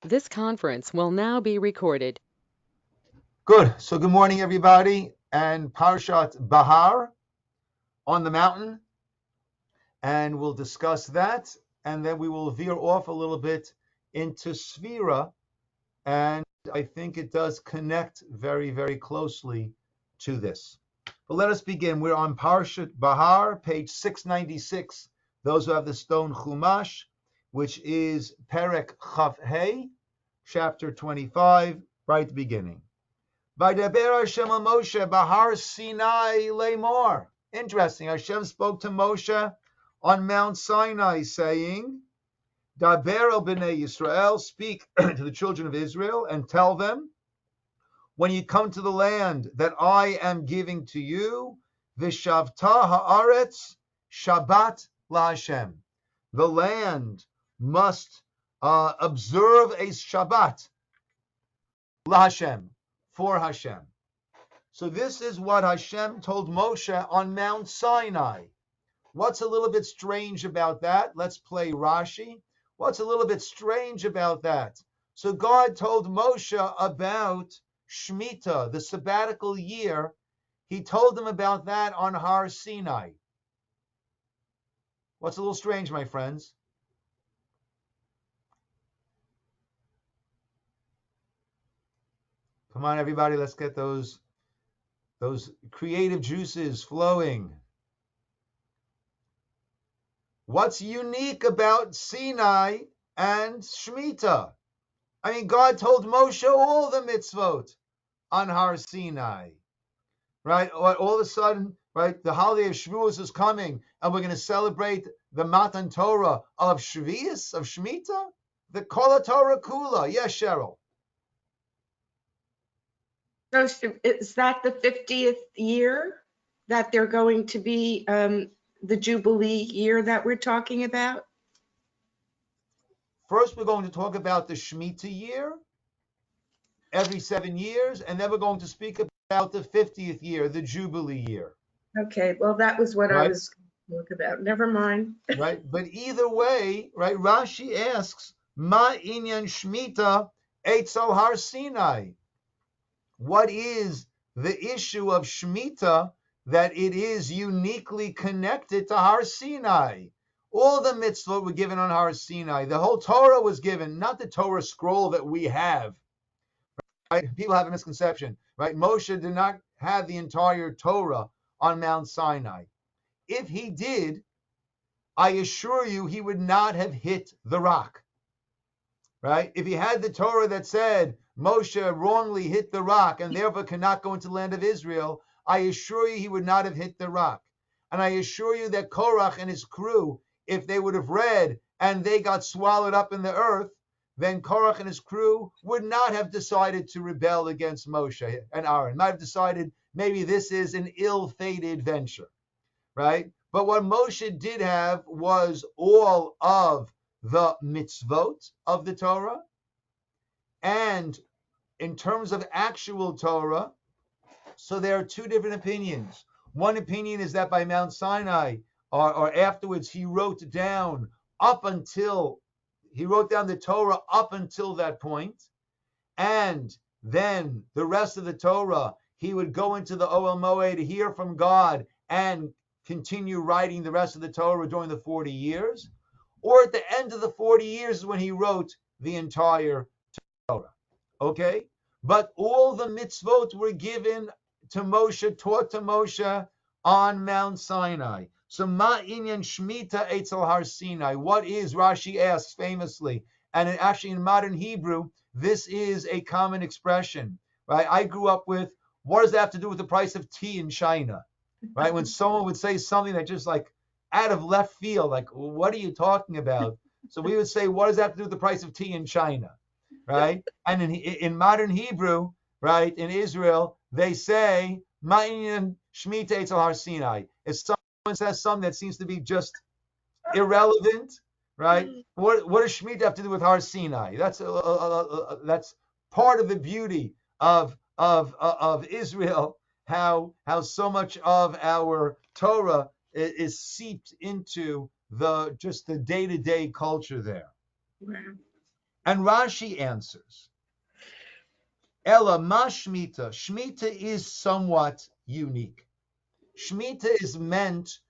This conference will now be recorded. Good. So good morning, everybody. And Parshat Behar on the mountain. And we'll discuss that. And then we will veer off a little bit into Sphira. And I think it does connect very, very closely to this. But let us begin. We're on Parshat Behar, page 696. Those who have the stone Chumash, which is Perek Chav Hey, chapter 25, right at the beginning. Vaydaber Hashem al Moshe Behar Sinai Lemor. Interesting. Hashem spoke to Moshe on Mount Sinai, saying, Daber el b'nei Yisroel, speak to the children of Israel and tell them, when you come to the land that I am giving to you, Vishavta haaretz Shabbat laHashem. The land must observe a Shabbat laHashem, for Hashem. So this is what Hashem told Moshe on Mount Sinai. What's a little bit strange about that? Let's play Rashi. What's a little bit strange about that? So God told Moshe about Shmitah, the sabbatical year. He told them about that on Har Sinai. What's a little strange, my friends? Come on, everybody, let's get those creative juices flowing. What's unique about Sinai and Shmitah? I mean, God told Moshe all the mitzvot on Har Sinai, right? All of a sudden, right, the holiday of Shavuos is coming, and we're going to celebrate the Matan Torah of Shavuos, of Shemitah, the Kol Torah Kula. Yes, Cheryl. So is that the 50th year that they're going to be the Jubilee year that we're talking about? First, we're going to talk about the Shemitah year, every 7 years, and then we're going to speak about the 50th year, the Jubilee year. Okay, well, that was what Right. I was going to talk about. Never mind. Right, but either way, right, Rashi asks, Ma inyan Shmitah etzel Har Sinai. What is the issue of Shemitah that it is uniquely connected to Har Sinai? All the mitzvot were given on Har Sinai. The whole Torah was given, not the Torah scroll that we have. Right? People have a misconception, right? Moshe did not have the entire Torah on Mount Sinai. If he did, I assure you he would not have hit the rock. Right? If he had the Torah that said Moshe wrongly hit the rock and therefore cannot go into the land of Israel, I assure you he would not have hit the rock. And I assure you that Korach and his crew, if they would have read and they got swallowed up in the earth, then Korach and his crew would not have decided to rebel against Moshe and Aaron. Might have decided maybe this is an ill-fated venture, right? But what Moshe did have was all of the mitzvot of the Torah. And in terms of actual Torah, so there are two different opinions. One opinion is that by Mount Sinai, or afterwards, he wrote down the Torah up until that point, and then the rest of the Torah, he would go into the Ohel Moed to hear from God and continue writing the rest of the Torah during the 40 years. Or at the end of the 40 years is when he wrote the entire Torah. Okay? But all the mitzvot were given to Moshe, taught to Moshe on Mount Sinai. So Ma inyan Shmitah etzel Har Sinai. What is, Rashi asks famously, and actually in modern Hebrew, this is a common expression, right? I grew up with, what does that have to do with the price of tea in China, right? When someone would say something that just like out of left field, like, what are you talking about? So we would say, what does that have to do with the price of tea in China, right? And in modern Hebrew, right, in Israel, they say, Ma'inyan Shmitah etzel Har Sinai. If someone says something that seems to be just irrelevant, right? What does Shemitah have to do with Har Sinai? That's part of the beauty of Israel. How so much of our Torah is seeped into the day-to-day culture there. Wow. And Rashi answers, Ella ma Shmitah. Shmitah is somewhat unique. Shmitah is meant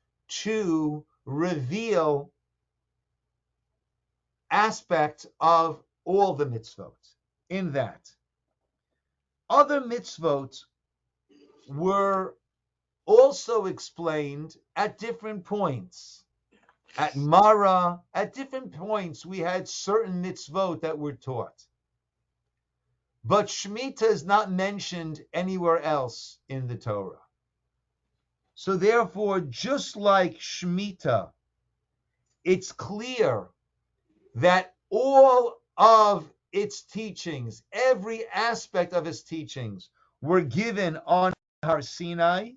to reveal aspects of all the mitzvot, in that other mitzvot were also explained at different points. At Mara, at different points, we had certain mitzvot that were taught. But Shemitah is not mentioned anywhere else in the Torah. So therefore, just like Shemitah, it's clear that all of its teachings, every aspect of its teachings, were given on Har Sinai.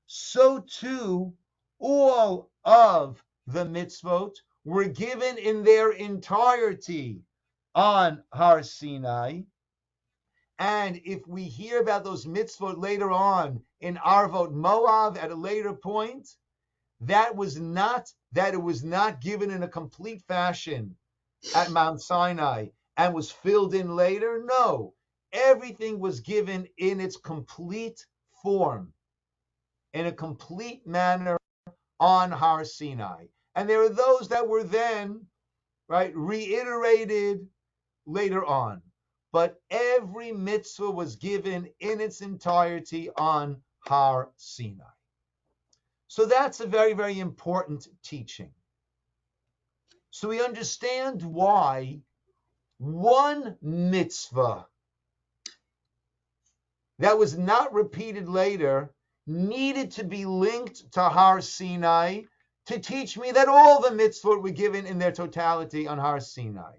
So too, all of the mitzvot were given in their entirety on Har Sinai. And if we hear about those mitzvot later on in Arvot Moav at a later point, that it was not given in a complete fashion at Mount Sinai and was filled in later. No, everything was given in its complete form, in a complete manner on Har Sinai. And there are those that were then, right, reiterated later on. But every mitzvah was given in its entirety on Har Sinai. So that's a very, very important teaching. So we understand why one mitzvah that was not repeated later needed to be linked to Har Sinai to teach me that all the mitzvot were given in their totality on Har Sinai.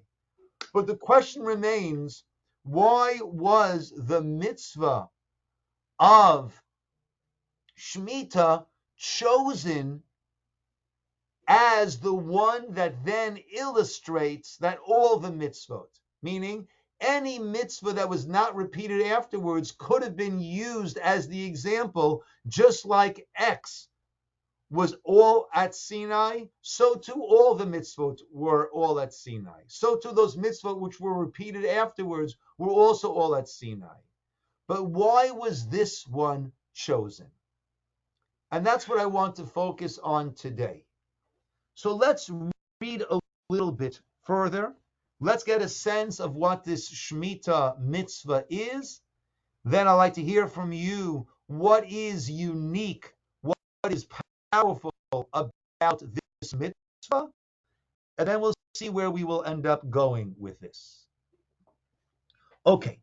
But the question remains, why was the mitzvah of Shmitah chosen as the one that then illustrates that all the mitzvot, meaning any mitzvah that was not repeated afterwards, could have been used as the example, just like X was all at Sinai, so too all the mitzvot were all at Sinai. So too those mitzvot which were repeated afterwards were also all at Sinai. But why was this one chosen? And that's what I want to focus on today. So let's read a little bit further. Let's get a sense of what this Shemitah mitzvah is. Then I'd like to hear from you what is unique, what is powerful about this mitzvah, and then we'll see where we will end up going with this. Okay,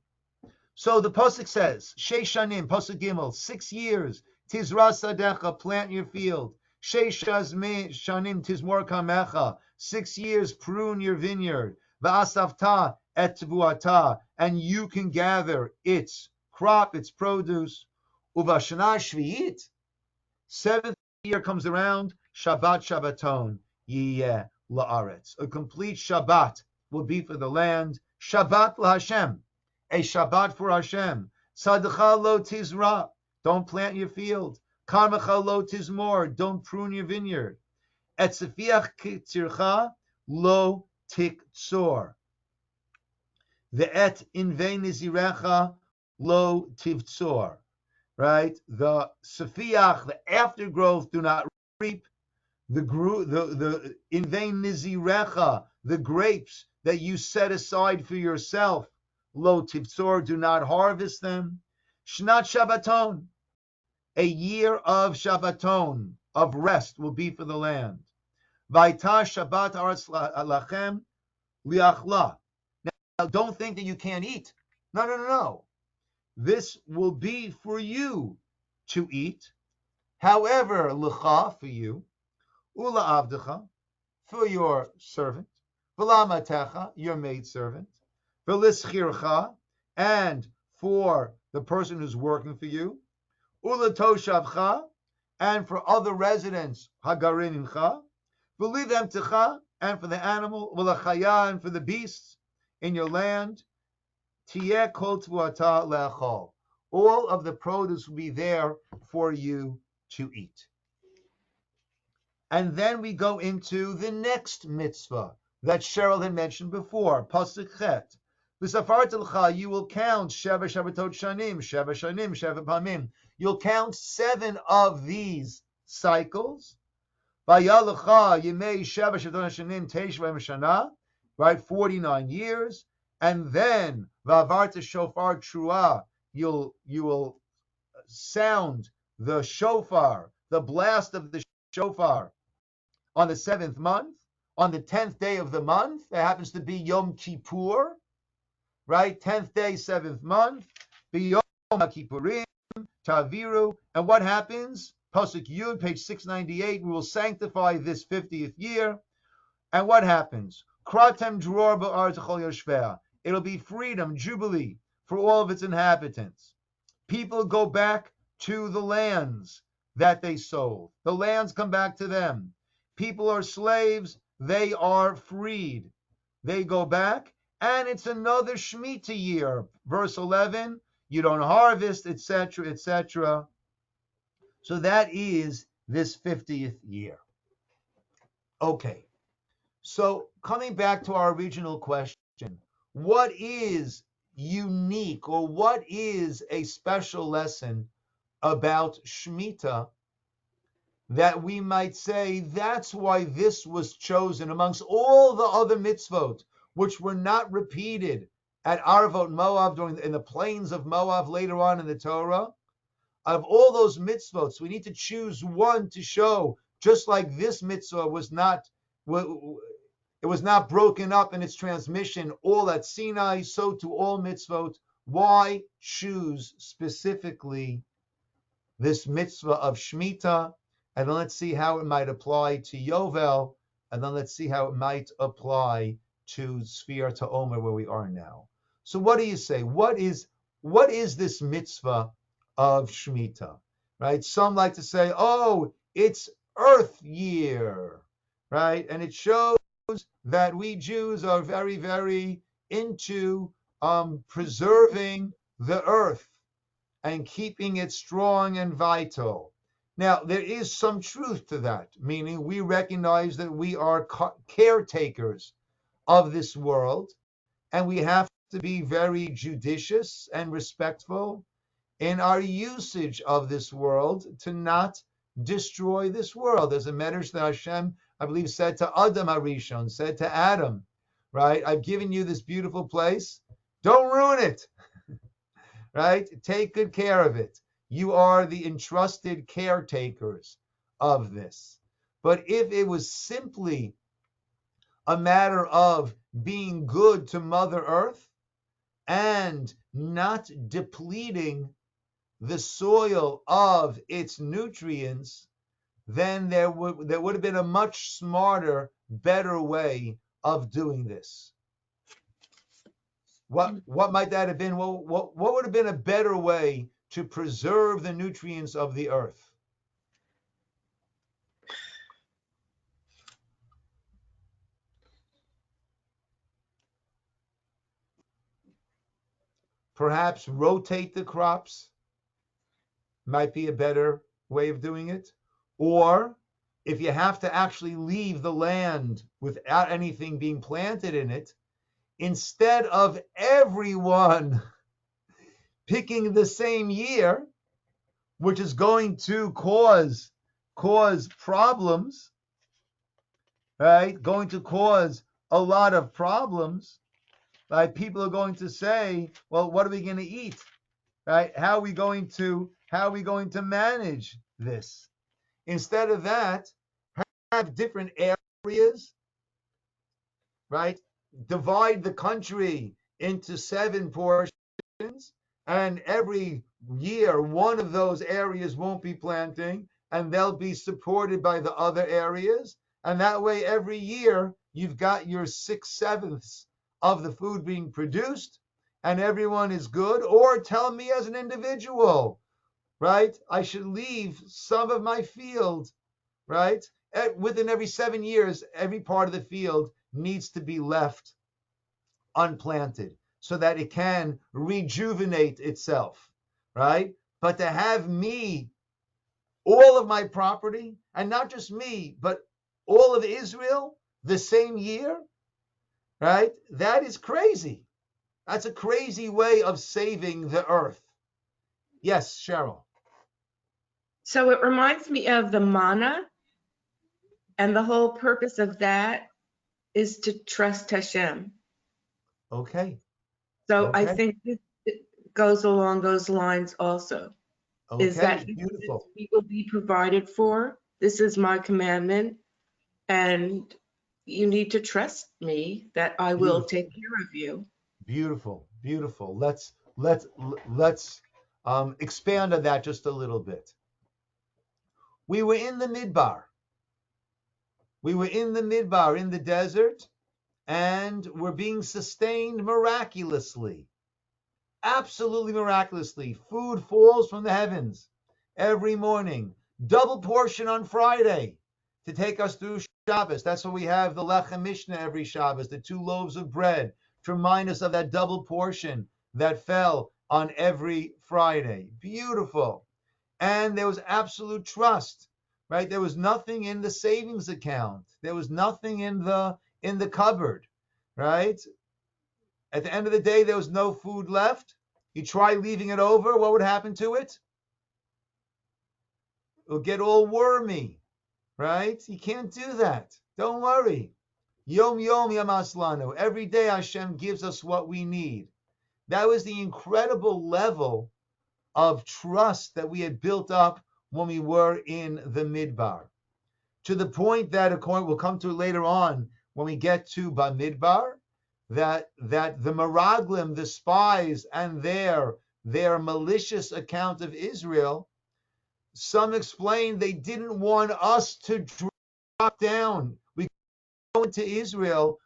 so the pasuk says, Sheish shanim, pasuk gimel, 6 years, tizra sadecha, plant your field. Sheish shanim, tizmor kamecha, 6 years, prune your vineyard. Va'asavta et tvuata, and you can gather its crop, its produce. Uvashana shvi'it, 7th year comes around, Shabbat Shabbaton, yiyeh la'aretz. A complete Shabbat will be for the land. Shabbat laHashem, a Shabbat for Hashem. Tzadcha lo tizra, don't plant your field. Karmecha lo tizmor, don't prune your vineyard. Etzefiach kitzircha lo tiktzor. Ve'et invei nizirecha lo tivtzor. Right? The sefiach, the aftergrowth, do not reap. The in vain nizirecha, the grapes that you set aside for yourself, lo tivtzor, do not harvest them. Shnat Shabbaton, a year of Shabbaton, of rest, will be for the land. Vaita Shabbat aretz lachem liachla. Now, don't think that you can't eat. No. This will be for you to eat. However, l'cha, for you, ula avdecha, for your servant, v'lamatecha, your maidservant, v'lischircha, and for the person who's working for you, ula toshavcha, and for other residents, hagarinimcha, v'livemtecha, and for the animal, v'lachaya, and for the beasts in your land. Tiyeh kol tvuata le'achol. All of the produce will be there for you to eat. And then we go into the next mitzvah, that Cheryl had mentioned before. Pasuk Chet. V'safartelcha, you will count Sheva Shabbatot Shanim, Sheva Pamim. You'll count 7 of these cycles. Vayalecha Yemei Sheva Shabbatot Shanim Teshva Shana, right, 49 years. And then Vavarta Shofar Trua, you will sound the shofar, the blast of the shofar, on the 7th month, on the 10th day of the month. That happens to be Yom Kippur, right? 10th day, 7th month. Yom Kippurim, Taviru. And what happens? Pasuk Yud, page 698. We will sanctify this 50th year. And what happens? Kratem Dror Ba'ar T'chol Yoshveh. It'll be freedom, jubilee for all of its inhabitants. People go back to the lands that they sold. The lands come back to them. People are slaves. They are freed. They go back, and it's another Shmitah year. Verse 11, you don't harvest, etc., etc. So that is this 50th year. Okay. So coming back to our original question, what is unique, or what is a special lesson about Shmitah that we might say that's why this was chosen amongst all the other mitzvot, which were not repeated at Arvot Moab in the plains of Moab later on in the Torah? Of all those mitzvot, we need to choose one to show, just like this mitzvah was not broken up in its transmission all at Sinai, so to all mitzvot. Why choose specifically this mitzvah of Shemitah? And then let's see how it might apply to Yovel, and then let's see how it might apply to Sfir to Omer, where we are now. So what do you say? What is this mitzvah of Shemitah? Right? Some like to say, oh, it's Earth year, right? And it shows that we Jews are very, very into preserving the earth and keeping it strong and vital. Now, there is some truth to that, meaning we recognize that we are caretakers of this world, and we have to be very judicious and respectful in our usage of this world to not destroy this world. There's a medrash that Hashem, I believe, said to Adam Harishon, said to Adam, right? I've given you this beautiful place. Don't ruin it, right? Take good care of it. You are the entrusted caretakers of this. But if it was simply a matter of being good to Mother Earth and not depleting the soil of its nutrients, then there would have been a much smarter, better way of doing this. What might that have been? What would have been a better way to preserve the nutrients of the earth? Perhaps rotate the crops might be a better way of doing it. Or if you have to actually leave the land without anything being planted in it, instead of everyone picking the same year, which is going to cause problems, right? Going to cause a lot of problems, right? People are going to say, well, what are we going to eat? Right? How are we going to manage this? Instead of that, have different areas, right? Divide the country into 7 portions, and every year one of those areas won't be planting, and they'll be supported by the other areas. And that way, every year, you've got your 6/7 of the food being produced, and everyone is good. Or tell me as an individual, right? I should leave some of my field, right? Within every 7 years, every part of the field needs to be left unplanted so that it can rejuvenate itself, right? But to have me, all of my property, and not just me, but all of Israel, the same year, right? That is crazy. That's a crazy way of saving the earth. Yes, Cheryl. So it reminds me of the manna, and the whole purpose of that is to trust Hashem. Okay. So I Okay. think this goes along those lines also, is that Okay. Beautiful. we will be provided for. This is my commandment, and you need to trust me that I will Beautiful. take care of you. Beautiful. Beautiful. Let's expand on that just a little bit. We were in the Midbar. We were in the Midbar, in the desert, and we're being sustained miraculously. Absolutely miraculously. Food falls from the heavens every morning. Double portion on Friday to take us through Shabbos. That's why we have the Lechem Mishnah every Shabbos, the 2 loaves of bread, to remind us of that double portion that fell on every Friday. Beautiful. And there was absolute trust, right? There was nothing in the savings account. There was nothing in the cupboard, right? At the end of the day, there was no food left. You try leaving it over, what would happen to it? It'll get all wormy, right? You can't do that. Don't worry. Yom Yom Yamaslanu. Every day Hashem gives us what we need. That was the incredible level of trust that we had built up when we were in the Midbar. To the point that, according, we'll come to it later on when we get to Bamidbar, that the Meraglim, the spies, and their malicious account of Israel, some explain they didn't want us to drop down. We go into Israel,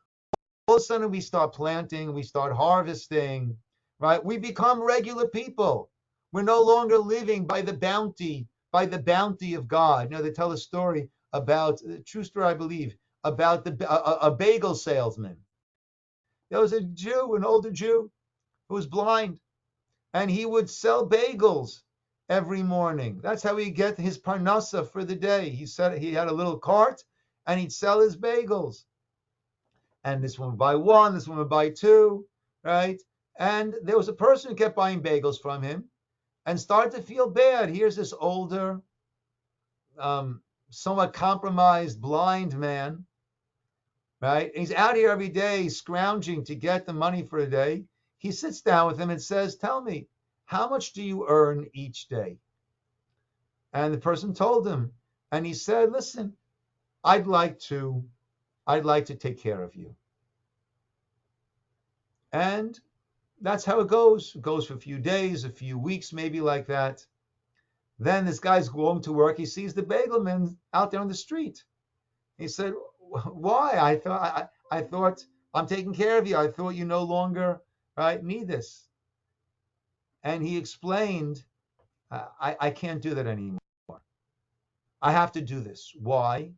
all of a sudden we start planting, we start harvesting, right? We become regular people. We're no longer living by the bounty of God. You know, they tell a story about, a true story, I believe, about a bagel salesman. There was a Jew, an older Jew, who was blind, and he would sell bagels every morning. That's how he'd get his parnasa for the day. He said he had a little cart, and he'd sell his bagels. And this one would buy one, this one would buy two, right? And there was a person who kept buying bagels from him and started to feel bad. Here's this older, somewhat compromised, blind man, right? And he's out here every day scrounging to get the money for a day. He sits down with him and says, "Tell me, how much do you earn each day?" And the person told him, and he said, "Listen, I'd like to take care of you." And that's how it goes. It goes for a few days, a few weeks, maybe like that. Then this guy's going to work. He sees the bagel man out there on the street. He said, "Why? I thought I'm taking care of you. I thought you no longer, right, need this." And he explained, I can't do that anymore. I have to do this. Why?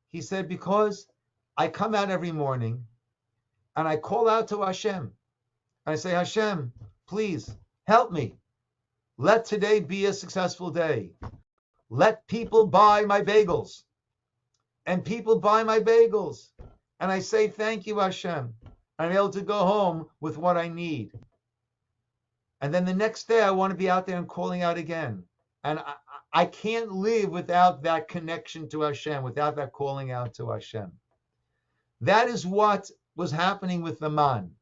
He said, because I come out every morning and I call out to Hashem. I say, "Hashem, please help me. Let today be a successful day. Let people buy my bagels." And people buy my bagels. And I say, "Thank you, Hashem. I'm able to go home with what I need." And then the next day, I want to be out there and calling out again. And I can't live without that connection to Hashem, without that calling out to Hashem. That is what was happening with the man.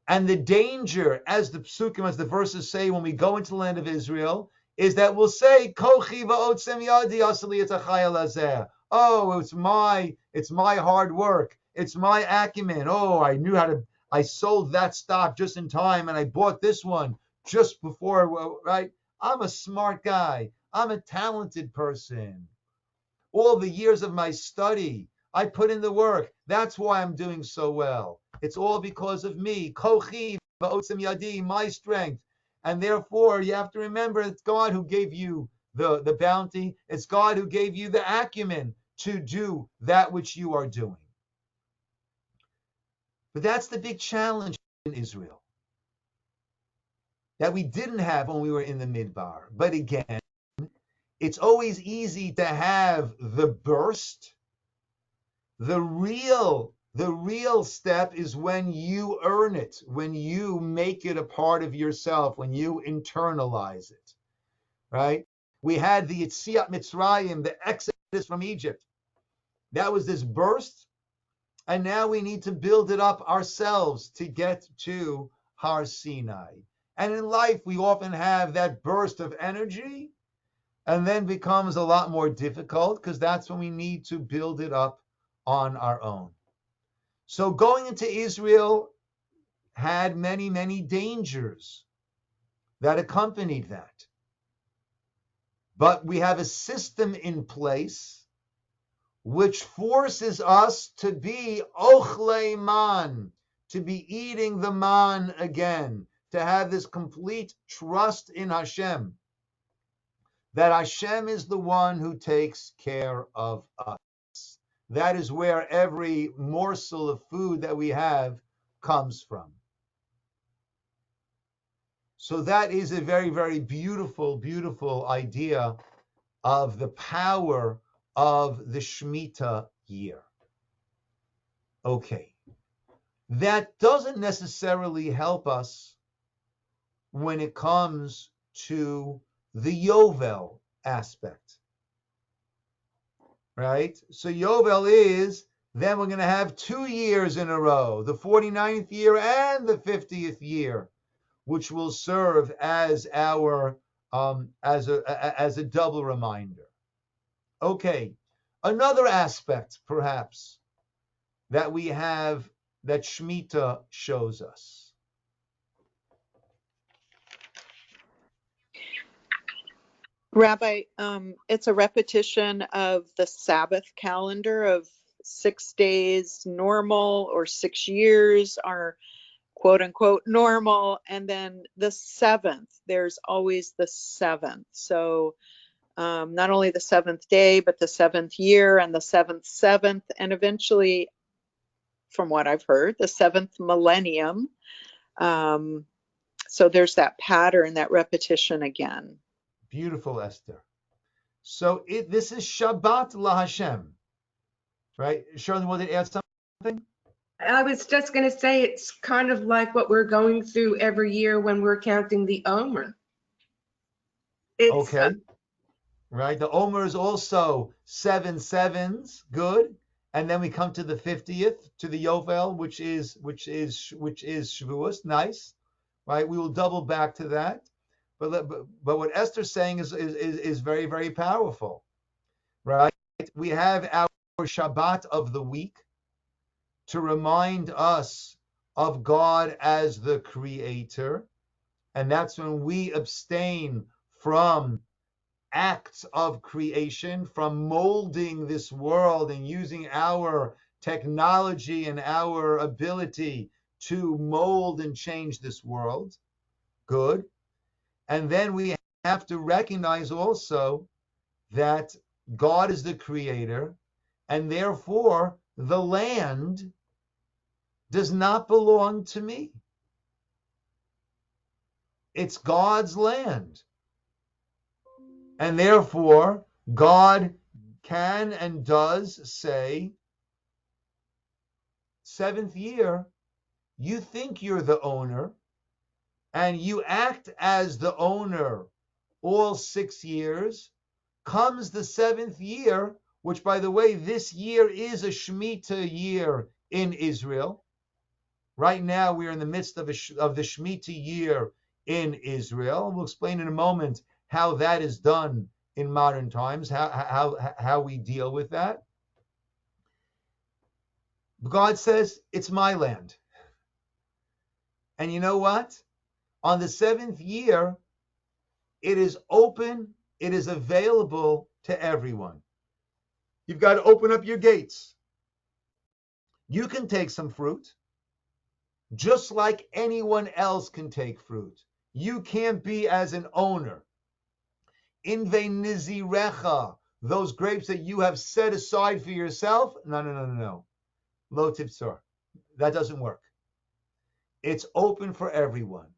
And the danger, as the psukim, as the verses say, when we go into the land of Israel, is that we'll say, "Kochi va'otzem yadi asali etachayel hazeh." Oh, it's my hard work. It's my acumen. Oh, I sold that stock just in time, and I bought this one just before, right? I'm a smart guy. I'm a talented person. All the years of my study, I put in the work. That's why I'm doing so well. It's all because of me. Kochi va'otzem yadi, my strength. And therefore, you have to remember, it's God who gave you the bounty. It's God who gave you the acumen to do that which you are doing. But that's the big challenge in Israel that we didn't have when we were in the Midbar. But again, it's always easy to have the burst, the real The real step is when you earn it, when you make it a part of yourself, when you internalize it, right? We had the Yetziat Mitzrayim, the exodus from Egypt. That was this burst, and now we need to build it up ourselves to get to Har Sinai. And in life, we often have that burst of energy, and then becomes a lot more difficult because that's when we need to build it up on our own. So going into Israel had many, many dangers that accompanied that. But we have a system in place which forces us to be ochlei man, to be eating the man again, to have this complete trust in Hashem, that Hashem is the one who takes care of us. That is where every morsel of food that we have comes from. So that is a very, very beautiful, beautiful idea of the power of the Shmitah year. Okay. That doesn't necessarily help us when it comes to the Yovel aspect. Right? So Yovel is, then we're going to have 2 years in a row, the 49th year and the 50th year, which will serve as our as a double reminder. Okay, another aspect perhaps that we have that Shmitah shows us. Rabbi, it's a repetition of the Sabbath calendar of 6 days normal, or 6 years are quote unquote normal, and then the 7th, there's always the 7th. So not only the 7th day, but the 7th year and the 7th, and eventually, from what I've heard, the 7th millennium. So there's that pattern, that repetition again. Beautiful, Esther. So this is Shabbat LaHashem, right? Shirley, wanted to add something? I was just going to say it's kind of like what we're going through every year when we're counting the Omer. It's Okay, right. The Omer is also 7 sevens, good, and then we come to the 50th, to the Yovel, which is Shavuos, nice, right? We will double back to that, but what Esther's saying is very, very powerful, right? We have our Shabbat of the week to remind us of God as the creator. And that's when we abstain from acts of creation, from molding this world and using our technology and our ability to mold and change this world. Good. And then we have to recognize also that God is the creator, and therefore the land does not belong to me. It's God's land. And therefore, God can and does say, 7th year, you think you're the owner, and you act as the owner all 6 years. Comes the 7th year, which, by the way, this year is a Shemitah year in Israel. Right now, we are in the midst of the Shemitah year in Israel. We'll explain in a moment how that is done in modern times, how we deal with that. God says, it's my land. And you know what? On the 7th year, it is open, it is available to everyone. You've got to open up your gates. You can take some fruit, just like anyone else can take fruit. You can't be as an owner. Inve nizirecha, those grapes that you have set aside for yourself. No. Lo tivtzor. That doesn't work. It's open for everyone.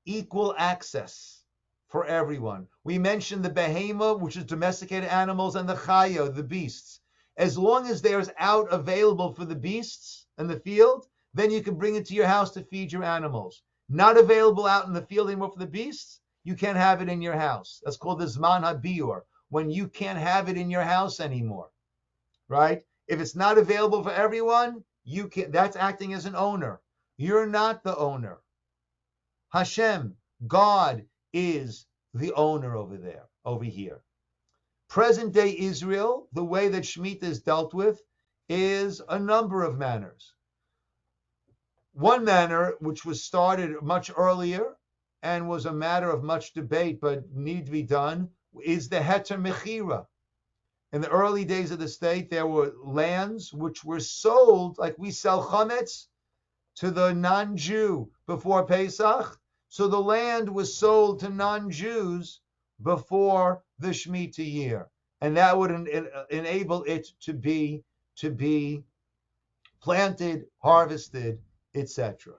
Equal access for everyone. We mentioned the behema, which is domesticated animals, and the chaya, the beasts. As long as there's out available for the beasts in the field, then you can bring it to your house to feed your animals. Not available out in the field anymore for the beasts, you can't have it in your house. That's called the Zman HaBiur, when you can't have it in your house anymore, right? If it's not available for everyone, you can. That's acting as an owner. You're not the owner. Hashem, God, is the owner over here. Present day Israel, the way that Shemitah is dealt with is a number of manners. One manner, which was started much earlier and was a matter of much debate but need to be done, is the heter mechira. In the early days of the state, there were lands which were sold, like we sell chametz to the non-Jew before Pesach. So the land was sold to non-Jews before the Shemitah year, and that would enable it to be planted, harvested, etc.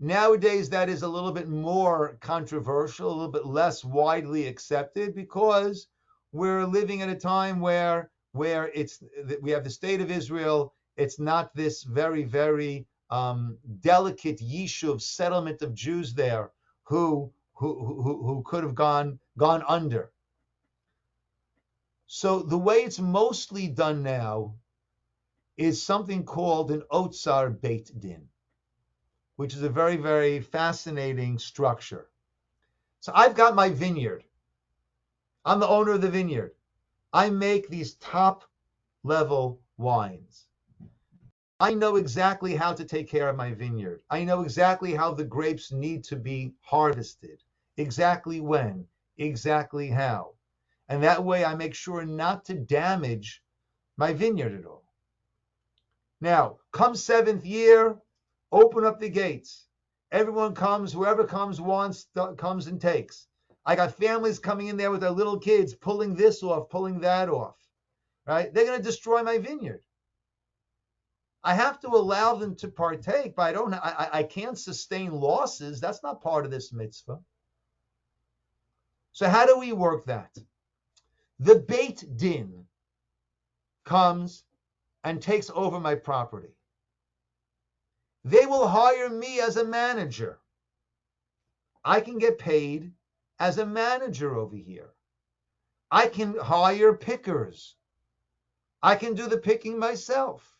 Nowadays, that is a little bit more controversial, a little bit less widely accepted, because we're living at a time where we have the state of Israel. It's not this very, very delicate yishuv settlement of Jews there who could have gone under. So the way it's mostly done now is something called an Otsar Beit Din, which is a very, very fascinating structure. So I've got my vineyard. I'm the owner of the vineyard. I make these top level wines. I know exactly how to take care of my vineyard. I know exactly how the grapes need to be harvested, exactly when, exactly how. And that way I make sure not to damage my vineyard at all. Now, come seventh year, open up the gates. Everyone comes, whoever comes wants, comes and takes. I got families coming in there with their little kids, pulling this off, pulling that off, right? They're going to destroy my vineyard. I have to allow them to partake, but I can't sustain losses. That's not part of this mitzvah. So how do we work that? The Beit Din comes and takes over my property. They will hire me as a manager. I can get paid as a manager over here. I can hire pickers. I can do the picking myself.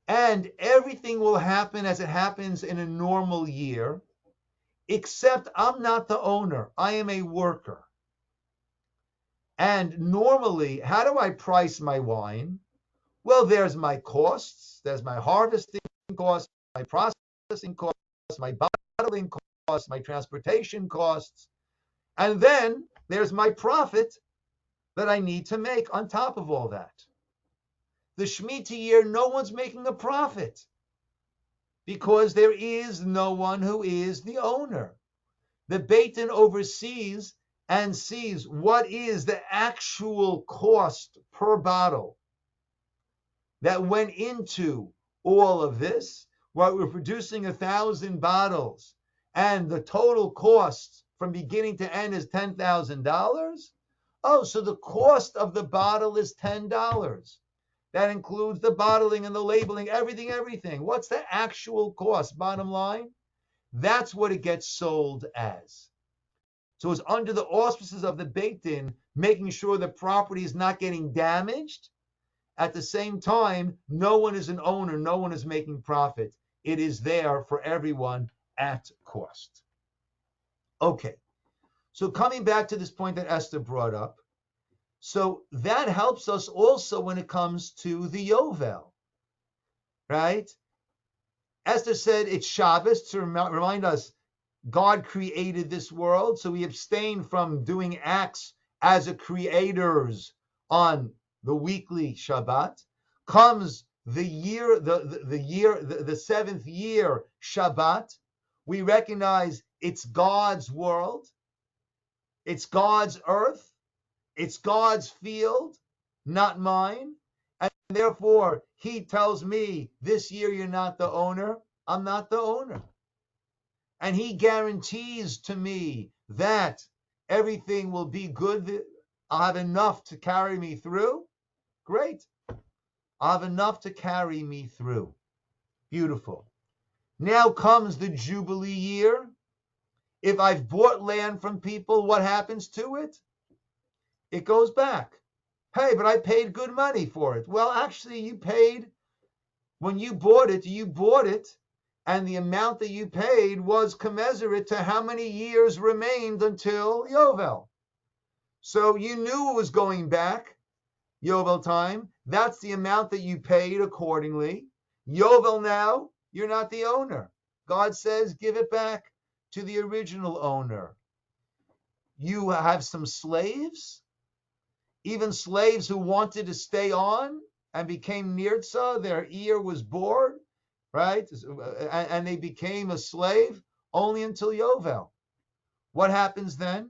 And everything will happen as it happens in a normal year, except I'm not the owner. I am a worker. And normally, how do I price my wine? Well, there's my costs. There's my harvesting costs, my processing costs, my bottling costs, my transportation costs. And then there's my profit that I need to make on top of all that. The Shemitah year, no one's making a profit because there is no one who is the owner. The Beit Din oversees and sees what is the actual cost per bottle that went into all of this. Well, we're producing 1,000 bottles and the total cost from beginning to end is $10,000. Oh, so the cost of the bottle is $10. That includes the bottling and the labeling, everything. What's the actual cost? Bottom line, that's what it gets sold as. So it's under the auspices of the Beit Din, making sure the property is not getting damaged. At the same time, no one is an owner, no one is making profit. It is there for everyone at cost. Okay, so coming back to this point that Esther brought up, so that helps us also when it comes to the Yovel, right? Esther said it's Shabbos to remind us God created this world, so we abstain from doing acts as a creators on the weekly Shabbat. Comes the year, the seventh year Shabbat. We recognize it's God's world, it's God's earth, it's God's field, not mine. And therefore, he tells me, this year you're not the owner. I'm not the owner. And he guarantees to me that everything will be good I'll have enough to carry me through. Great. I'll have enough to carry me through. Beautiful. Now comes the Jubilee year. If I've bought land from people, what happens to it? It goes back. Hey, but I paid good money for it. Well, actually, you paid, when you bought it, and the amount that you paid was commensurate to how many years remained until Yovel. So you knew it was going back, Yovel time. That's the amount that you paid accordingly. Yovel now, you're not the owner. God says, give it back to the original owner. You have some slaves, even slaves who wanted to stay on and became nirtza, their ear was bored, right? And they became a slave only until Yovel. What happens then?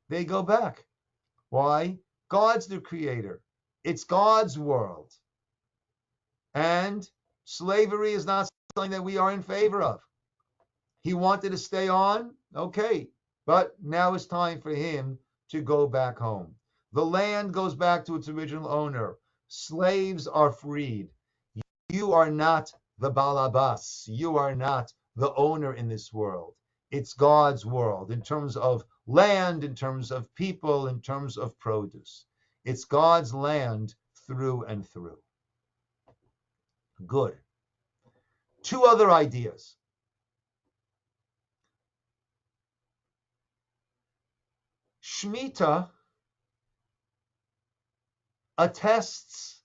They go back. Why? God's the creator. It's God's world. And slavery is not something that we are in favor of. He wanted to stay on, okay, but now it's time for him to go back home. The land goes back to its original owner. Slaves are freed. You are not the balabas. You are not the owner in this world. It's God's world in terms of land, in terms of people, in terms of produce. It's God's land through and through. Good. Two other ideas. Shmitah attests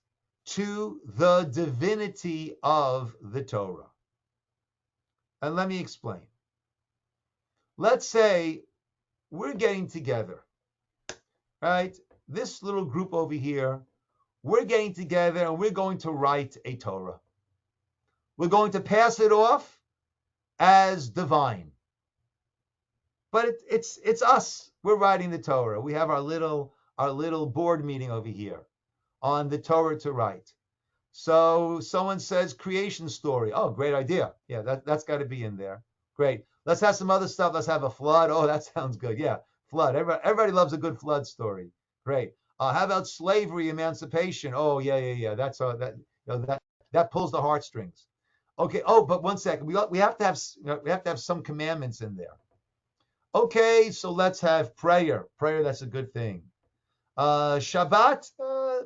to the divinity of the Torah. And let me explain. Let's say we're getting together, right? This little group over here, we're getting together and we're going to write a Torah. We're going to pass it off as divine. But it's us. We're writing the Torah. We have our little board meeting over here on the Torah to write. So someone says creation story. Oh, great idea. Yeah, that's got to be in there. Great. Let's have some other stuff. Let's have a flood. Oh, that sounds good. Yeah, flood. Everybody loves a good flood story. Great. How about slavery, emancipation? Oh, yeah. That's that pulls the heartstrings. Okay. Oh, but one second. We have to have some commandments in there. Okay, so let's have prayer. Prayer, that's a good thing. Shabbat,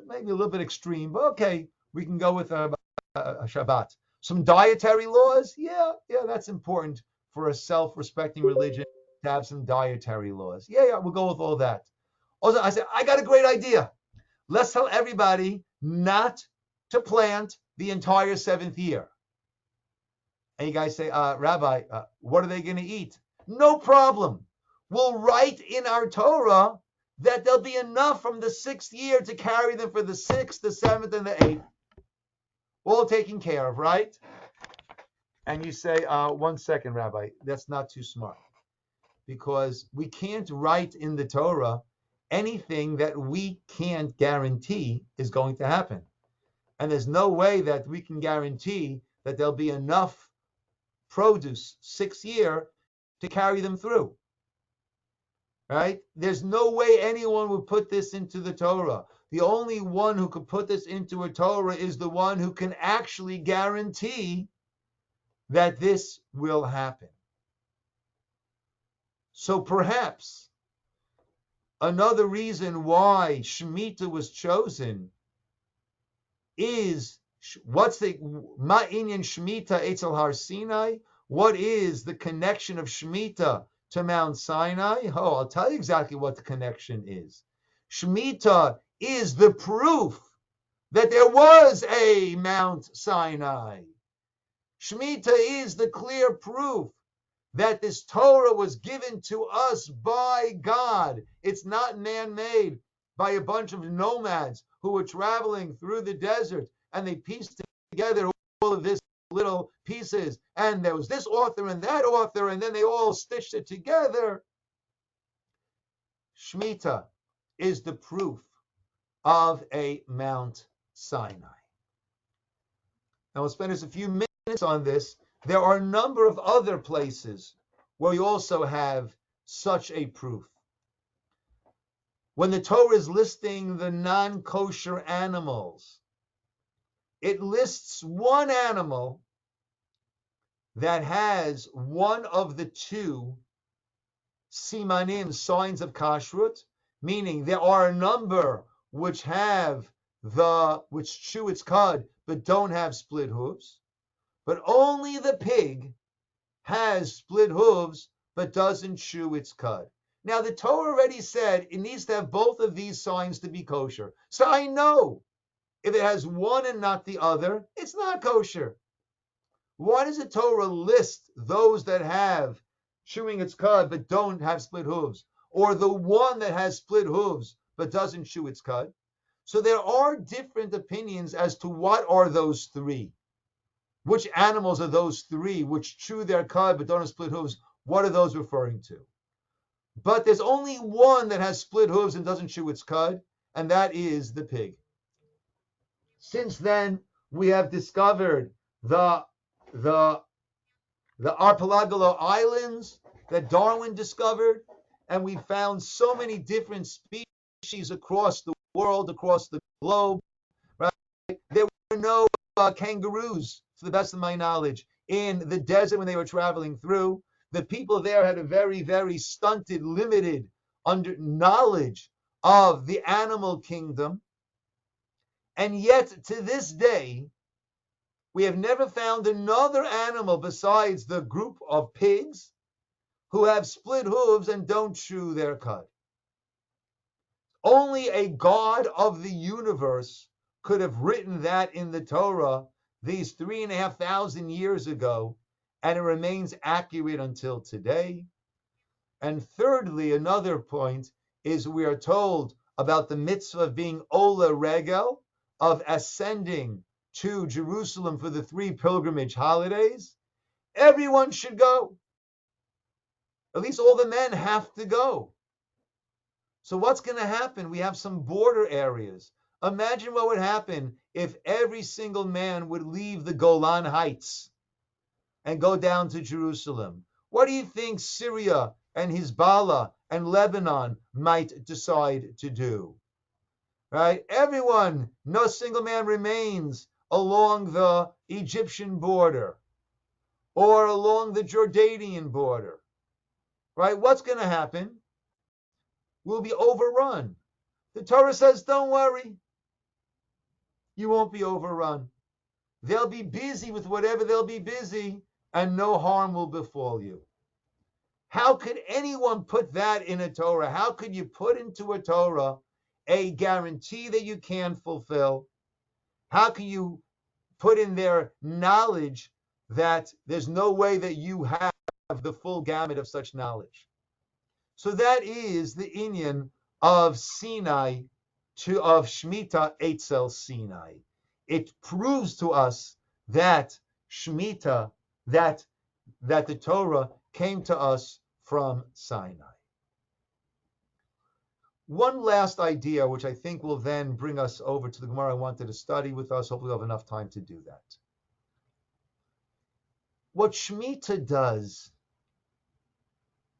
maybe a little bit extreme, but okay, we can go with a Shabbat. Some dietary laws, yeah, that's important for a self-respecting religion to have some dietary laws. Yeah, we'll go with all that. Also, I said, I got a great idea. Let's tell everybody not to plant the entire seventh year. And you guys say, Rabbi, what are they going to eat? No problem. We'll write in our Torah that there'll be enough from the sixth year to carry them for the sixth, the seventh, and the eighth. All taken care of, right? And you say, 1 second, Rabbi, that's not too smart. Because we can't write in the Torah anything that we can't guarantee is going to happen. And there's no way that we can guarantee that there'll be enough produce sixth year to carry them through. Right? There's no way anyone would put this into the Torah. The only one who could put this into a Torah is the one who can actually guarantee that this will happen. So perhaps another reason why Shemitah was chosen is what's the Ma'inyan Shemitah Eitzel Har Sinai? What is the connection of Shemitah to Mount Sinai? Oh, I'll tell you exactly what the connection is. Shemitah is the proof that there was a Mount Sinai. Shemitah is the clear proof that this Torah was given to us by God. It's not man-made by a bunch of nomads who were traveling through the desert and they pieced together all of this little pieces, and there was this author and that author, and then they all stitched it together. Shmitah is the proof of a Mount Sinai. Now we'll spend just a few minutes on this. There are a number of other places where we also have such a proof. when the Torah is listing the non-kosher animals, it lists one animal that has one of the two simanim, signs of kashrut, meaning there are a number which chew its cud but don't have split hooves, but only the pig has split hooves but doesn't chew its cud. Now the Torah already said it needs to have both of these signs to be kosher. So I know if it has one and not the other, it's not kosher. Why does the Torah list those that have chewing its cud but don't have split hooves, or the one that has split hooves but doesn't chew its cud? So there are different opinions as to what are those three. Which animals are those three which chew their cud but don't have split hooves? What are those referring to? But there's only one that has split hooves and doesn't chew its cud, and that is the pig. Since then, we have discovered the Archipelago Islands that Darwin discovered, and we found so many different species across the world, across the globe. Right? There were no kangaroos, to the best of my knowledge, in the desert when they were traveling through. The people there had a very, very stunted, limited knowledge of the animal kingdom. And yet, to this day, we have never found another animal besides the group of pigs who have split hooves and don't chew their cud. Only a God of the universe could have written that in the Torah these 3,500 years ago, and it remains accurate until today. And thirdly, another point is we are told about the mitzvah of being Ola Regel, of ascending to Jerusalem for the 3 pilgrimage holidays. Everyone should go. At least all the men have to go. So what's going to happen? We have some border areas. Imagine what would happen if every single man would leave the Golan Heights and go down to Jerusalem. What do you think Syria and Hezbollah and Lebanon might decide to do? Right? Everyone, no single man remains along the Egyptian border or along the Jordanian border. Right? What's going to happen? We'll be overrun. The Torah says, don't worry. You won't be overrun. They'll be busy with whatever they'll be busy, and no harm will befall you. How could anyone put that in a Torah? How could you put into a Torah a guarantee that you can't fulfill? How can you put in there knowledge that there's no way that you have the full gamut of such knowledge? So that is the inyan of Sinai of Shmitah Eitzel Sinai. It proves to us that Shmitah, that the Torah came to us from Sinai. One last idea, which I think will then bring us over to the Gemara I wanted to study with us. Hopefully we'll have enough time to do that. What Shmitah does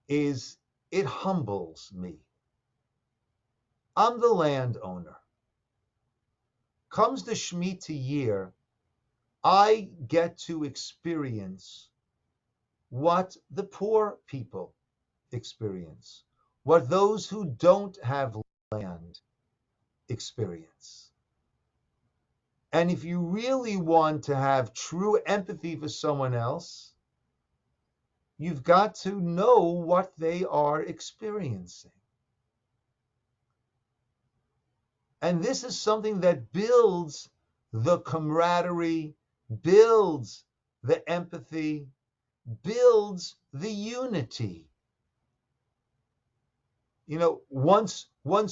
is it humbles me. I'm the landowner. Comes the Shemitah year, I get to experience what the poor people experience, what those who don't have land experience. And if you really want to have true empathy for someone else, you've got to know what they are experiencing. And this is something that builds the camaraderie, builds the empathy, builds the unity. You know, once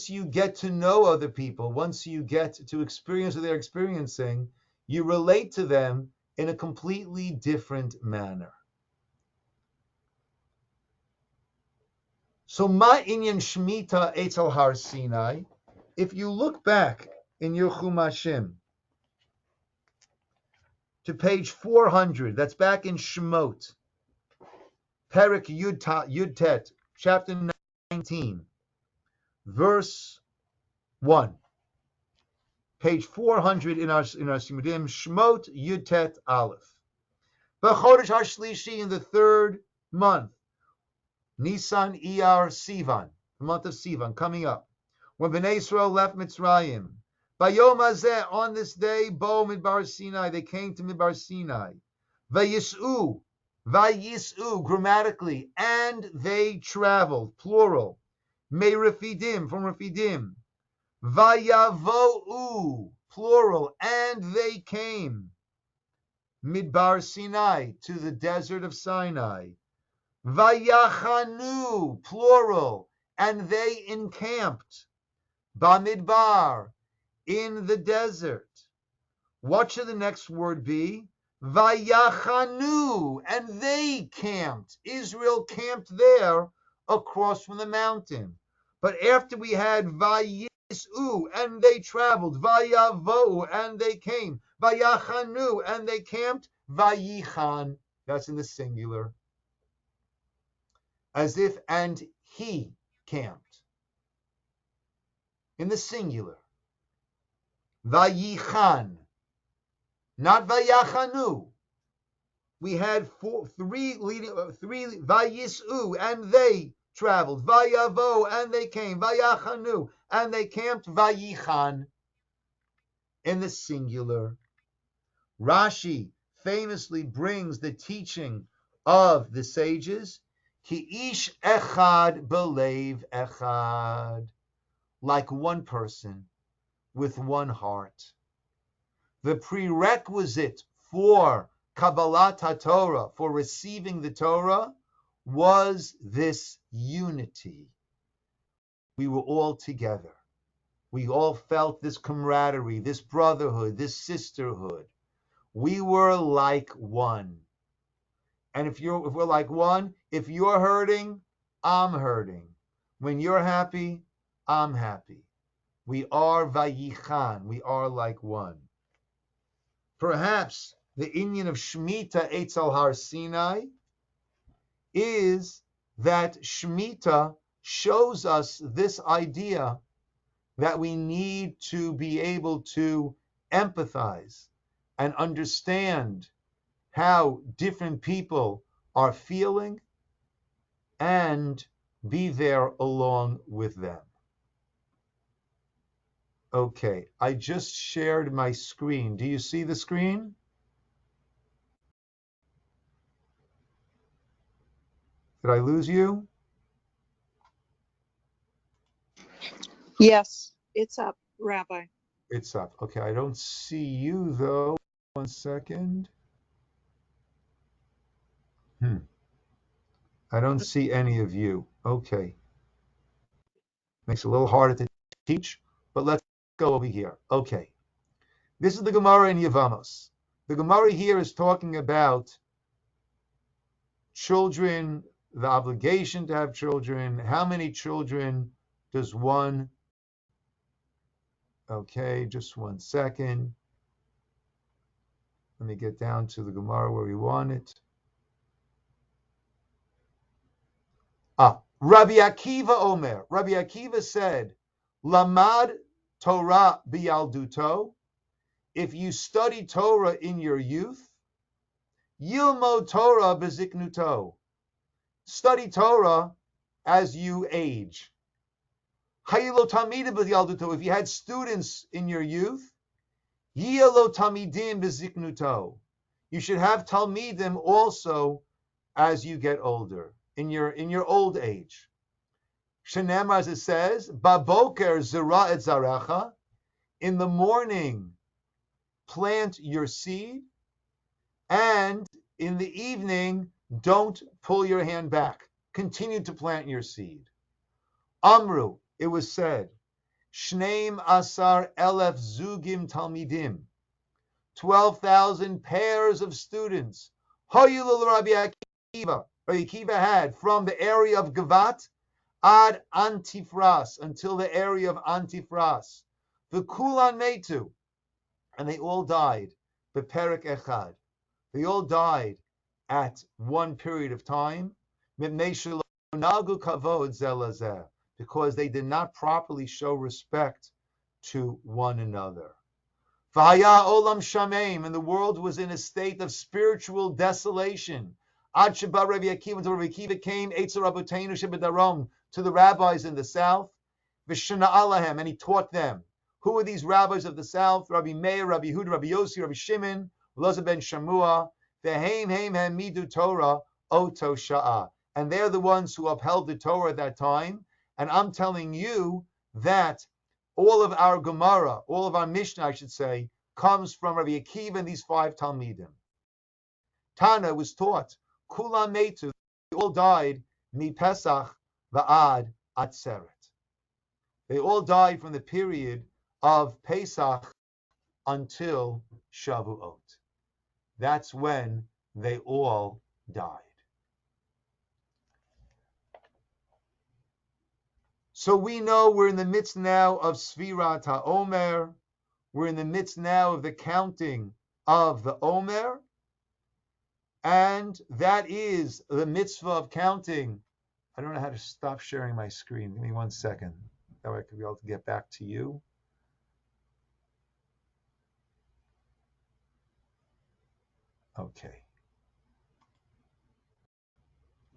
you get to know other people, once you get to experience what they're experiencing, you relate to them in a completely different manner. So, ma inyan Shmitah Eitzel Har Sinai. If you look back in your Chumashim to page 400, that's back in Shemot, Perek Yud Tet, chapter 19, verse 1. Page 400 in our Simudim, Shmot Yutet Aleph. B'chodesh HaShlishi, in the third month, Nisan Iyar Sivan, the month of Sivan, coming up, when Bnei Yisroel left Mitzrayim. Bayom Hazeh, on this day, Bo Midbar Sinai, they came to Midbar Sinai. Vayis'u, grammatically, and they traveled, plural. Me Refidim, from Refidim. Vayavo'u, plural, and they came. Midbar Sinai, to the desert of Sinai. Vayachanu, plural, and they encamped. Bamidbar, in the desert. What should the next word be? Vayachanu, and they camped. Israel camped there across from the mountain. But after we had Vayis'u, and they traveled, Vayavo'u, and they came, Vayachanu, and they camped, Vayichan, that's in the singular. As if, and he camped. In the singular. Vayichan, not Vayachanu. We had three Vayis'u, and they traveled. Vayavo, and they came. Vayachanu, and they camped. Vayichan, in the singular. Rashi famously brings the teaching of the sages, Ki ish echad belev echad, like one person with one heart. The prerequisite for Kabbalah Torah, for receiving the Torah, was this unity. We were all together. We all felt this camaraderie, this brotherhood, this sisterhood. We were like one. And if we're like one, if you're hurting, I'm hurting. When you're happy, I'm happy. We are Vayichan. We are like one. Perhaps the inyan of Shmitah Eitzel Har Sinai is that Shmitah shows us this idea that we need to be able to empathize and understand how different people are feeling and be there along with them. Okay, I just shared my screen. Do you see the screen? Did I lose you? Yes, it's up, Rabbi. It's up. Okay, I don't see you though. 1 second. I don't see any of you. Okay. Makes it a little harder to teach, but let's go over here. Okay. This is the Gemara in Yevamos. The Gemara here is talking about children, the obligation to have children. How many children does one? Okay, just 1 second. Let me get down to the Gemara where we want it. Rabbi Akiva Omer. Rabbi Akiva said, Lamad Torah biyalduto. If you study Torah in your youth, Yilmod Torah beziknuto. Study Torah as you age. Hayilo tamida biyalduto. If you had students in your youth, Yilo tamidim beziknuto. You should have talmidim also as you get older. In your old age. Shenemar, as it says, Baboker zira et zarecha, in the morning plant your seed, and in the evening don't pull your hand back. Continue to plant your seed. Amru, it was said, Shneim asar elef zugim talmidim, 12,000 pairs of students. Hoyulul Rabbi Akiva. Rabbi Akiva had from the area of Gavat ad Antifras, until the area of Antifras. The Kulan Metu, and they all died. Beperek Echad. They all died at one period of time. Because because they did not properly show respect to one another. V'haya olam shameim, and the world was in a state of spiritual desolation. Ad sheba Rabbi Akiva, until Rabbi Akiva came, Eitzer Rabbeinu shebadarom, to the rabbis in the south, v'shana alahem, and he taught them. Who were these rabbis of the south? Rabbi Meir, Rabbi Huda, Rabbi Yossi, Rabbi Shimon, Elazar ben Shamua, v'heim heim hamidu Torah oto sha'a, and they're the ones who upheld the Torah at that time. And I'm telling you that all of our Gemara, all of our Mishnah, I should say, comes from Rabbi Akiva and these 5 Talmidim. Tana was taught, Kulam metu, they all died, mi Pesach va'ad atzeret. They all died from the period of Pesach until Shavuot. That's when they all died. So we know we're in the midst now of Sfirat HaOmer. We're in the midst now of the counting of the Omer. And that is the mitzvah of counting. I don't know how to stop sharing my screen. Give me 1 second. That way I could be able to get back to you. Okay.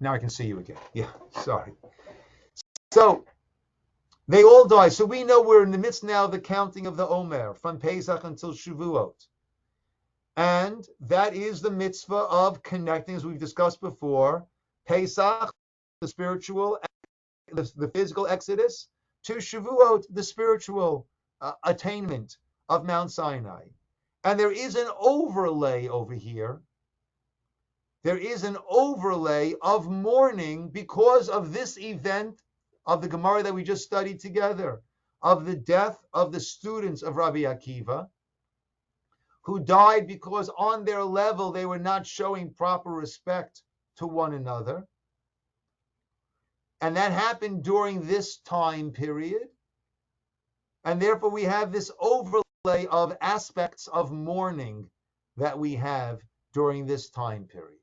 Now I can see you again. Yeah, sorry. So, they all die. So we know we're in the midst now of the counting of the Omer from Pesach until Shavuot. And that is the mitzvah of connecting, as we've discussed before, Pesach, the spiritual, the physical exodus, to Shavuot, the spiritual attainment of Mount Sinai. And there is an overlay over here. There is an overlay of mourning because of this event of the Gemara that we just studied together, of the death of the students of Rabbi Akiva, who died because on their level they were not showing proper respect to one another. And that happened during this time period. And therefore we have this overlay of aspects of mourning that we have during this time period.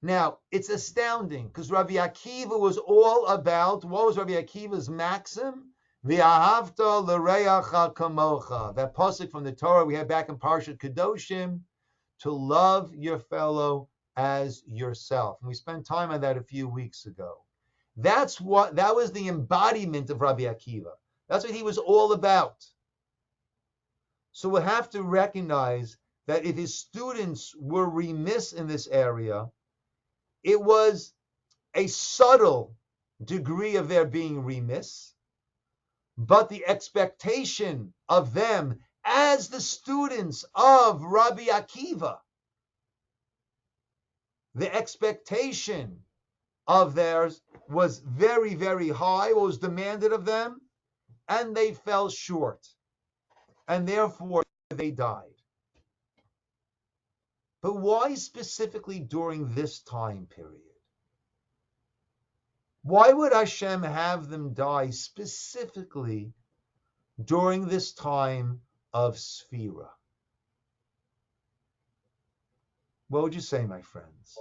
Now, it's astounding because Rabbi Akiva was all about, what was Rabbi Akiva's maxim? V'ahavta l'reacha kamocha. That pasuk from the Torah we had back in Parsha Kedoshim, to love your fellow as yourself. And we spent time on that a few weeks ago. That was the embodiment of Rabbi Akiva. That's what he was all about. So we have to recognize that if his students were remiss in this area, it was a subtle degree of their being remiss, but the expectation of them as the students of Rabbi Akiva, the expectation of theirs was very, very high, what was demanded of them, and they fell short, and therefore they died. But why specifically during this time period? Why would Hashem have them die specifically during this time of Sphira? What would you say, my friends?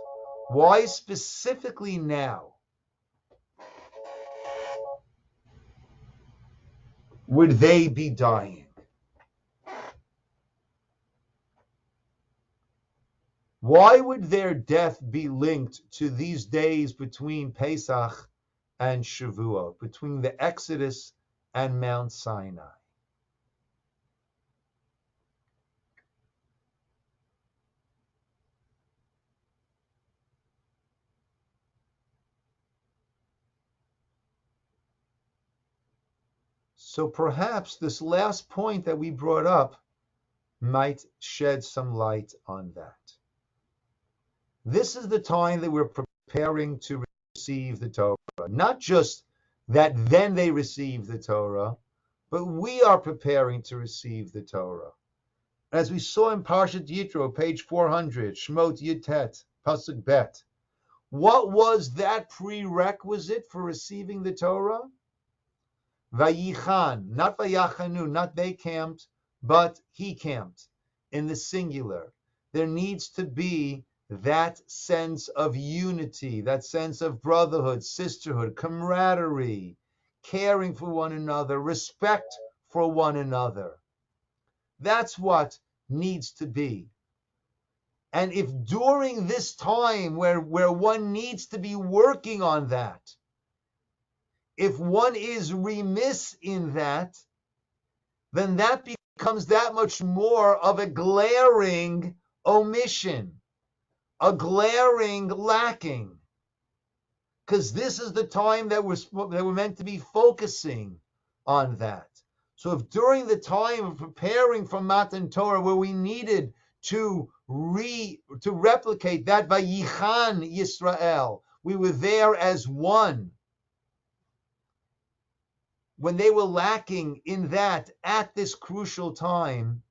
Why specifically now would they be dying? Why would their death be linked to these days between Pesach and Shavuot, between the Exodus and Mount Sinai? So perhaps this last point that we brought up might shed some light on that. This is the time that we're preparing to receive the Torah. Not just that then they receive the Torah, but we are preparing to receive the Torah. As we saw in Parsha Yitro, page 400, Shmot Yitet, Pasuk Bet, what was that prerequisite for receiving the Torah? Vayichan, not Vayachanu, not they camped, but he camped in the singular. There needs to be that sense of unity, that sense of brotherhood, sisterhood, camaraderie, caring for one another, respect for one another. That's what needs to be. And if during this time where one needs to be working on that, if one is remiss in that, then that becomes that much more of a glaring omission, a glaring lacking. Because this is the time that we're meant to be focusing on that. So if during the time of preparing for Matan Torah, where we needed to replicate that Vayichan Yisroel, we were there as one. When they were lacking in that at this crucial time,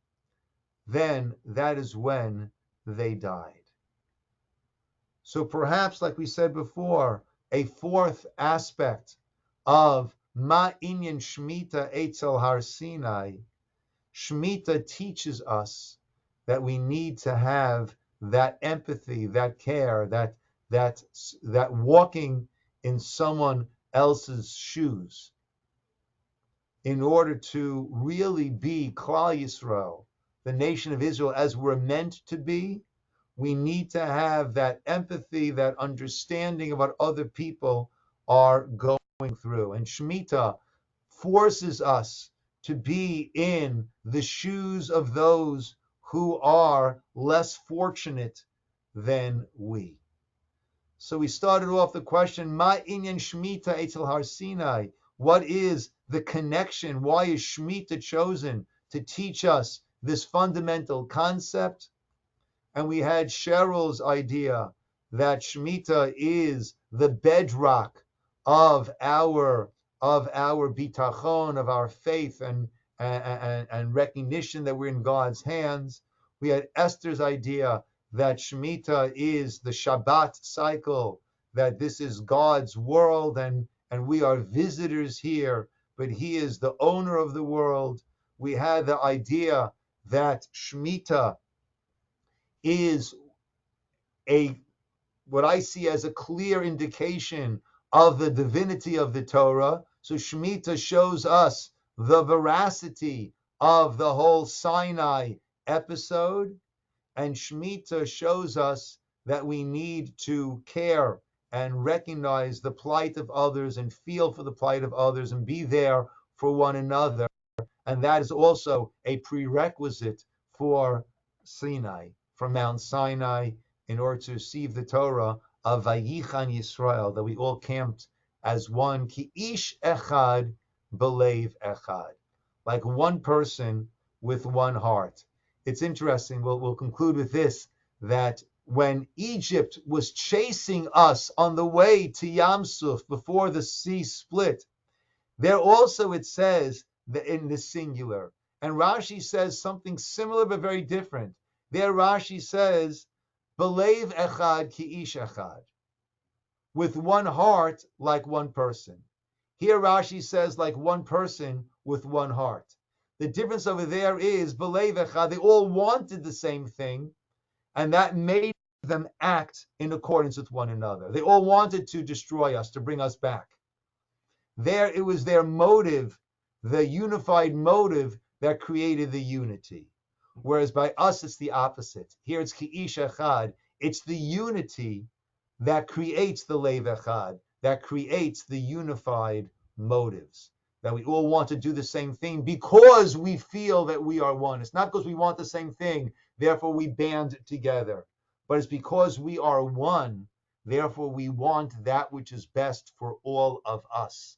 then that is when they died. So perhaps, like we said before, a fourth aspect of Ma Inyan Shmitah Eitzel Har Sinai, Shmitah teaches us that we need to have that empathy, that care, that walking in someone else's shoes in order to really be Klal Yisrael, the nation of Israel, as we're meant to be. We need to have that empathy, that understanding of what other people are going through. And Shemitah forces us to be in the shoes of those who are less fortunate than we. So we started off the question, Ma Inyan Shemitah Eitzel Har Sinai? What is the connection? Why is Shemitah chosen to teach us this fundamental concept? And we had Cheryl's idea that Shemitah is the bedrock of our bitachon, of our faith and recognition that we're in God's hands. We had Esther's idea that Shemitah is the Shabbat cycle, that this is God's world and we are visitors here, but He is the owner of the world. We had the idea that Shemitah is what I see as a clear indication of the divinity of the Torah. So Shemitah shows us the veracity of the whole Sinai episode, and Shemitah shows us that we need to care and recognize the plight of others and feel for the plight of others and be there for one another. And that is also a prerequisite for Sinai, from Mount Sinai, in order to receive the Torah of Vayichan Yisroel, that we all camped as one, ki ish echad belev echad, like one person with one heart. It's interesting, we'll conclude with this, that when Egypt was chasing us on the way to Yam Suf before the sea split, there also it says that in the singular. And Rashi says something similar but very different. There Rashi says, Belev echad ki ish echad, with one heart like one person. Here Rashi says like one person with one heart. The difference over there is Belev echad, they all wanted the same thing, and that made them act in accordance with one another. They all wanted to destroy us, to bring us back. There, it was their motive, the unified motive, that created the unity. Whereas by us, it's the opposite. Here it's ki ish echad. It's the unity that creates the lev echad, that creates the unified motives. That we all want to do the same thing because we feel that we are one. It's not because we want the same thing, therefore we band together. But it's because we are one, therefore we want that which is best for all of us.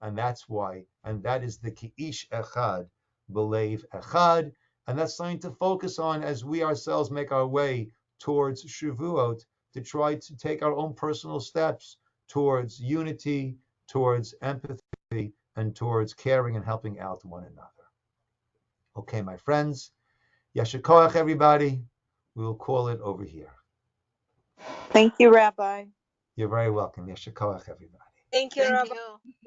And that's why, and that is the ki ish echad, belev echad, and that's something to focus on as we ourselves make our way towards Shavuot, to try to take our own personal steps towards unity, towards empathy, and towards caring and helping out one another. Okay, my friends, Yasher Koach, everybody. We will call it over here. Thank you, Rabbi. You're very welcome. Yasher Koach, everybody. Thank you, Rabbi.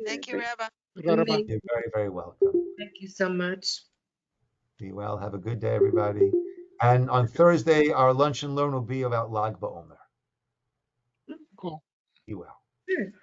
Thank you, Rabbi. Amazing. You're very, very welcome. Thank you so much. Be well. Have a good day, everybody. And on Thursday, our lunch and learn will be about Lag BaOmer. Cool. Be well. Good.